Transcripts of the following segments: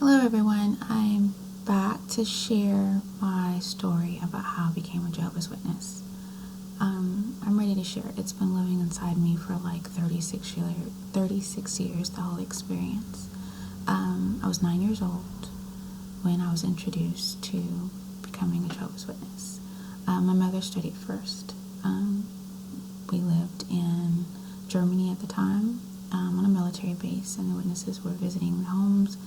Hello everyone, I'm back to share my story about how I became a Jehovah's Witness. I'm ready to share it. It's been living inside me for like 36 years, the whole experience. I was 9 years old when I was introduced to becoming a Jehovah's Witness. My mother studied first. We lived in Germany at the time on a military base, and the witnesses were visiting the homes.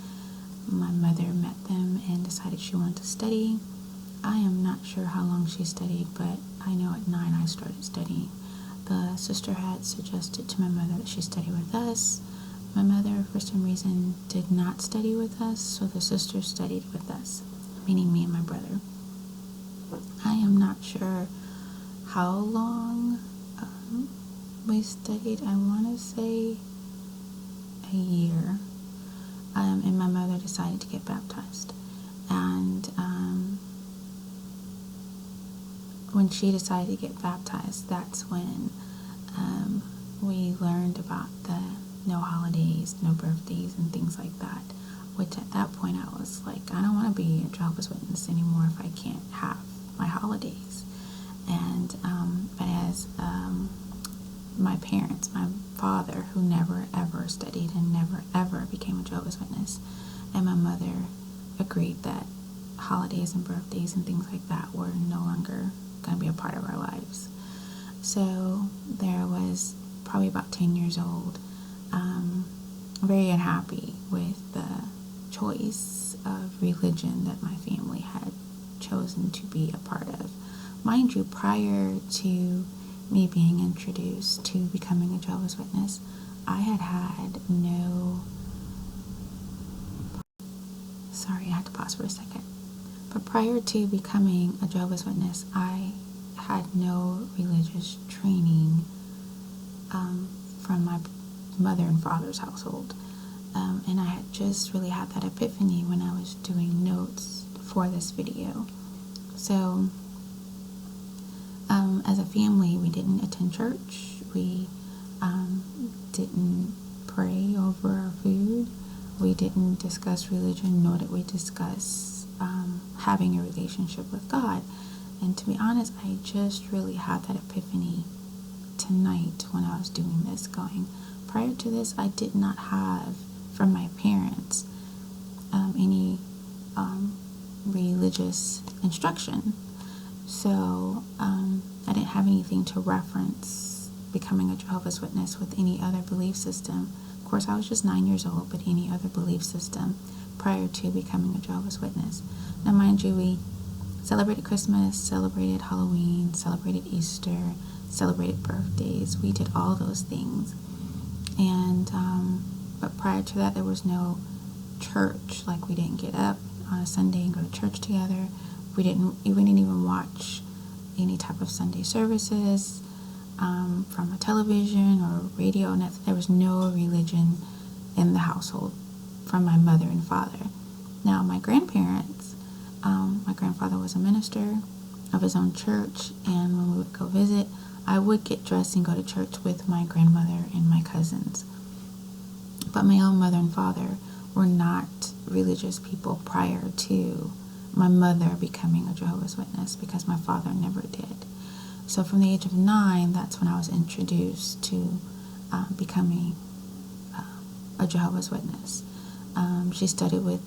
My mother met them and decided she wanted to study. I am not sure how long she studied, but I know at 9 I started studying. The sister had suggested to my mother that she study with us. My mother, for some reason, did not study with us, so the sister studied with us, meaning me and my brother. I am not sure how long we studied. I want to say a year. And my mother decided to get baptized. And when she decided to get baptized, that's when we learned about the no holidays, no birthdays, and things like that. Which at that point I was like, I don't want to be a Jehovah's Witness anymore if I can't have my holidays. And but as my parents, my father, who never ever studied and never ever became a Jehovah's Witness, and my mother agreed that holidays and birthdays and things like that were no longer going to be a part of our lives. So there was probably about 10 years old, very unhappy with the choice of religion that my family had chosen to be a part of. Mind you, prior to me being introduced to becoming a Jehovah's Witness, I had no... Sorry, I had to pause for a second. But prior to becoming a Jehovah's Witness, I had no religious training from my mother and father's household. And I had just really had that epiphany when I was doing notes for this video. So, as a family, we didn't attend church. We didn't pray over our food. We didn't discuss religion, nor did we discuss having a relationship with God. And to be honest, I just really had that epiphany tonight when I was doing this, going, prior to this, I did not have from my parents any religious instruction. So I didn't have anything to reference becoming a Jehovah's Witness with any other belief system. Of course, I was just 9 years old, but any other belief system prior to becoming a Jehovah's Witness. Now, mind you, we celebrated Christmas, celebrated Halloween, celebrated Easter, celebrated birthdays. We did all those things. And but prior to that, there was no church. Like, we didn't get up on a Sunday and go to church together. We didn't even watch any type of Sunday services from a television or radio. There was no religion in the household from my mother and father. Now, my grandparents, my grandfather was a minister of his own church, and when we would go visit, I would get dressed and go to church with my grandmother and my cousins. But my own mother and father were not religious people prior to my mother becoming a Jehovah's Witness, because my father never did. So from the age of 9, that's when I was introduced to becoming a Jehovah's Witness. She studied with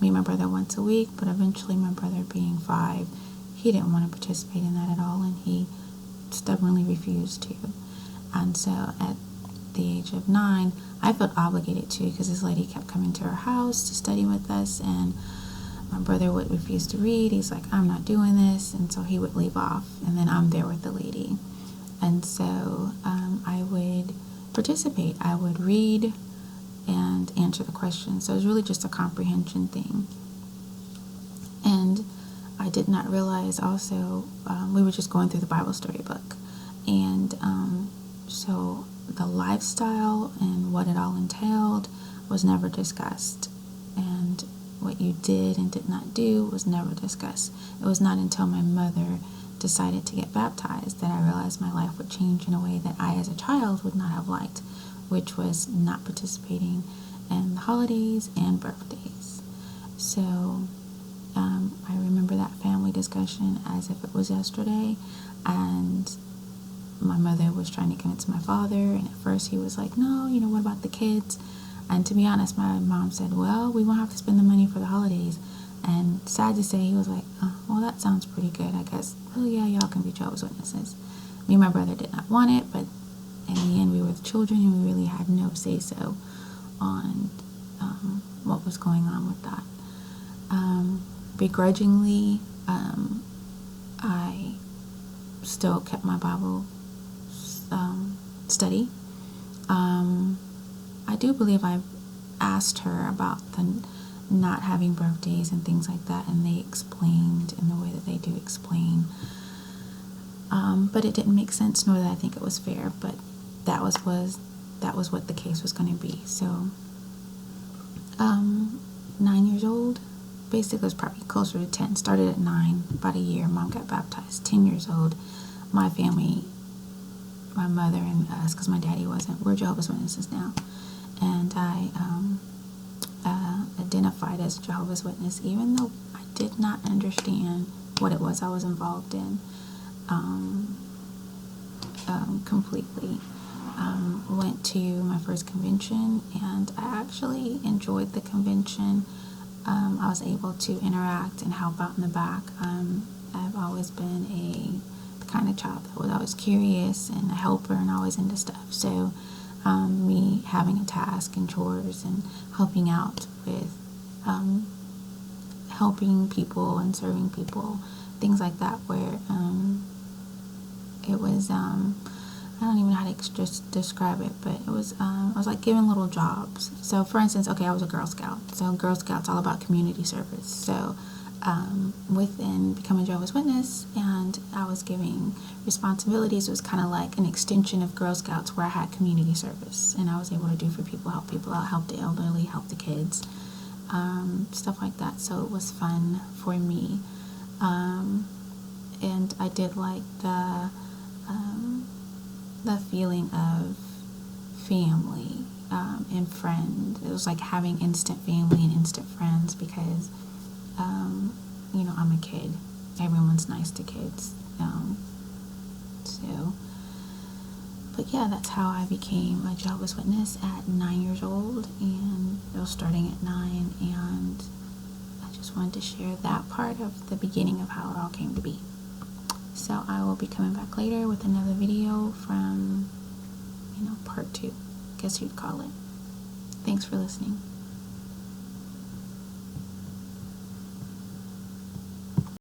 me and my brother once a week, but eventually my brother, being 5, he didn't want to participate in that at all, and he stubbornly refused to. And so at the age of 9, I felt obligated to, because this lady kept coming to our house to study with us, and my brother would refuse to read. He's like, I'm not doing this, and so he would leave off, and then I'm there with the lady. And so I would participate. I would read and answer the questions. So it was really just a comprehension thing. And I did not realize also, we were just going through the Bible storybook, and so the lifestyle and what it all entailed was never discussed, and what you did and did not do was never discussed. It was not until my mother decided to get baptized that I realized my life would change in a way that I as a child would not have liked, which was not participating in the holidays and birthdays. So I remember that family discussion as if it was yesterday, and my mother was trying to convince my father, and at first he was like, no, what about the kids? And to be honest, my mom said, well, we won't have to spend the money for the holidays. And sad to say, he was like, oh, well, that sounds pretty good, I guess. Well, yeah, y'all can be Jehovah's Witnesses. Me and my brother did not want it, but in the end, we were the children, and we really had no say-so on what was going on with that. Begrudgingly, I still kept my Bible study. I do believe I asked her about the not having birthdays and things like that, and they explained in the way that they do explain. But it didn't make sense, nor that I think it was fair. But that was what the case was going to be. So, 9 years old. Basically, it was probably closer to 10. Started at 9, about a year. Mom got baptized. 10 years old. My family, my mother and us, because my daddy wasn't, we're Jehovah's Witnesses now. And I identified as a Jehovah's Witness, even though I did not understand what it was I was involved in completely. Went to my first convention, and I actually enjoyed the convention. I was able to interact and help out in the back. I've always been the kind of child that was always curious and a helper and always into stuff. So me having a task and chores and helping out with helping people and serving people, things like that, where it was I don't even know how to describe it, but it was I was like given little jobs. So for instance, okay, I was a Girl Scout. So Girl Scouts all about community service. So within becoming a Jehovah's Witness, and I was giving responsibilities. It was kind of like an extension of Girl Scouts, where I had community service, and I was able to do for people, help people out, help the elderly, help the kids, stuff like that. So it was fun for me, and I did like the feeling of family and friend. It was like having instant family and instant friends, because I'm a kid. Everyone's nice to kids. But yeah, that's how I became a Jehovah's Witness at 9 years old, and it was starting at 9, and I just wanted to share that part of the beginning of how it all came to be. So I will be coming back later with another video from, part 2, I guess you'd call it. Thanks for listening.